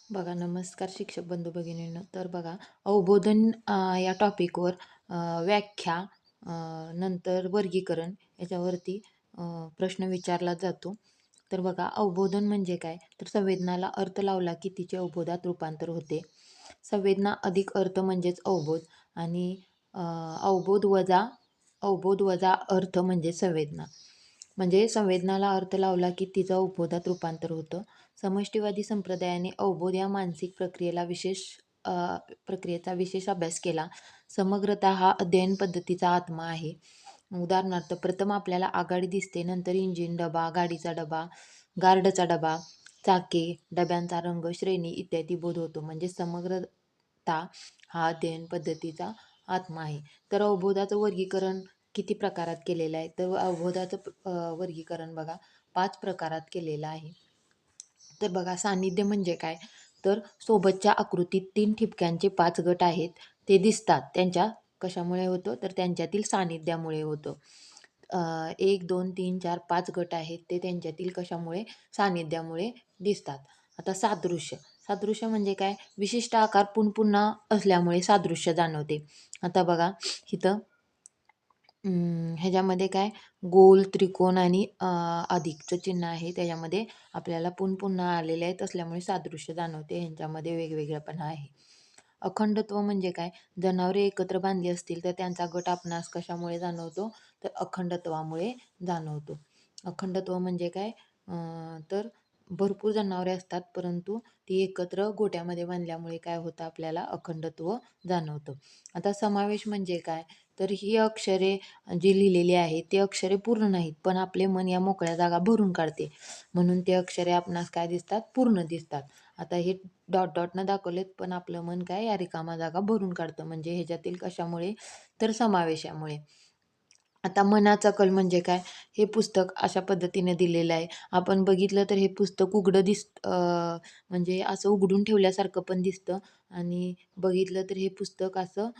बघा, नमस्कार शिक्षक बंधू भगिनींनो. तर बघा, अवबोधन या टॉपिकवर व्याख्या, नंतर वर्गीकरण याच्यावरती अ, प्रश्न विचारला जातो. तर बघा, अवबोधन म्हणजे काय? तर संवेदनाला अर्थ लावला की तिचे अवबोधात रूपांतर होते. संवेदना अधिक अर्थ म्हणजेच अवबोध आणि अ, अवबोध वजा अवबोध वजा अर्थ म्हणजे संवेदना. म्हणजे संवेदनाला अर्थ लावला की तिचं अवबोधात रूपांतर होतं. समष्टीवादी संप्रदायाने अवबोध या मानसिक अ, प्रक्रियेचा विशेष अभ्यास केला. समग्रता हा अध्ययन पद्धतीचा आत्मा आहे. उदाहरणार्थ, प्रथम आपल्याला आघाडी दिसते, नंतर इंजिन, डबा, गाडीचा डबा, गार्डचा डबा, चाके, डब्यांचा रंग, श्रेणी इत्यादी बोध होतो. म्हणजे समग्रता हा अध्ययन पद्धतीचा आत्मा आहे. तर अवबोधाचं वर्गीकरण किती प्रकारात केलेलं आहे? तर अवबोधाचं वर्गीकरण बघा 5 प्रकारात केलेलं आहे. तर बघा, सान्निध्य म्हणजे काय? तर सोबतच्या आकृतीत 3 ठिपक्यांचे 5 गट आहेत. ते दिसतात. त्यांच्या कशामुळे होतं? तर त्यांच्यातील सान्निध्यामुळे होतं. 1, 2, 3, 4, 5 गट आहेत. ते त्यांच्यातील कशामुळे? सान्निध्यामुळे दिसतात. आता सादृश्य. सादृश्य म्हणजे काय? विशिष्ट आकार पुन्हा असल्यामुळे सादृश्य जाणवते. आता बघा, इथं ह्याच्यामध्ये काय गोल, त्रिकोण आणि अधिकचं चिन्ह आहे. त्याच्यामध्ये आपल्याला पुन्हा आलेले आहेत असल्यामुळे सादृश्य जाणवते. ह्यांच्यामध्ये वेगवेगळेपणा आहे. अखंडत्व म्हणजे काय? जनावरे एकत्र बांधली असतील तर त्यांचा गट आपणास कशामुळे जाणवतो? तर अखंडत्वामुळे जाणवतो. अखंडत्व म्हणजे काय? तर भरपूर जनावरे असतात, परंतु ती एकत्र गोट्यामध्ये बांधल्यामुळे काय होतं? आपल्याला अखंडत्व जाणवतं. आता समावेश म्हणजे काय? तर ही अक्षरे जी लिहिलेली आहेत, ते अक्षरे पूर्ण नाहीत, पण आपले मन या मोकळ्या जागा भरून काढते. म्हणून ते अक्षरे आपणास काय दिसतात? पूर्ण दिसतात. आता हे डॉटनं दाखवलेत, पण आपलं मन काय या रिकामा जागा भरून काढतं. म्हणजे ह्याच्यातील कशामुळे? तर समावेशामुळे. आता मनाचा कल म्हणजे काय? हे पुस्तक अशा पद्धतीने दिलेलं आहे. आपण बघितलं तर हे पुस्तक म्हणजे असं उघडून ठेवल्यासारखं पण दिसतं आणि बघितलं तर हे पुस्तक असं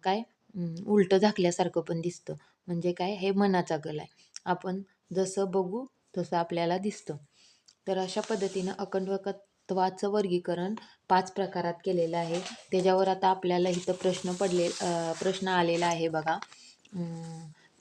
काय उलटं झाकल्यासारखं पण दिसतं. म्हणजे काय? हे मनाचा कल आहे. आपण जसं बघू तसं आपल्याला दिसतं. तर अशा पद्धतीनं अखंडत्वाचं वर्गीकरण 5 प्रकारात केलेलं आहे. त्याच्यावर आता आपल्याला इथं प्रश्न आलेला आहे बघा.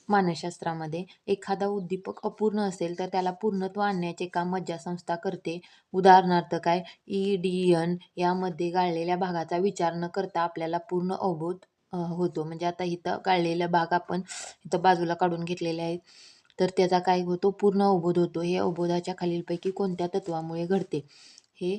मानसशास्त्रामध्ये एखादा उद्दीपक अपूर्ण असेल तर त्याला पूर्णत्व आणण्याचे काम मज्जासंस्था करते. उदाहरणार्थ काय? ई-डी-एन यामध्ये गाळलेल्या भागाचा विचार न करता आपल्याला पूर्ण अवबोध होतो. म्हणजे आता इथं गाळलेला भाग आपण इथं बाजूला काढून घेतलेले आहेत. तर त्याचा काय होतो? पूर्ण अवबोध होतो. हे अवबोधाच्या खालीलपैकी कोणत्या तत्वामुळे घडते? हे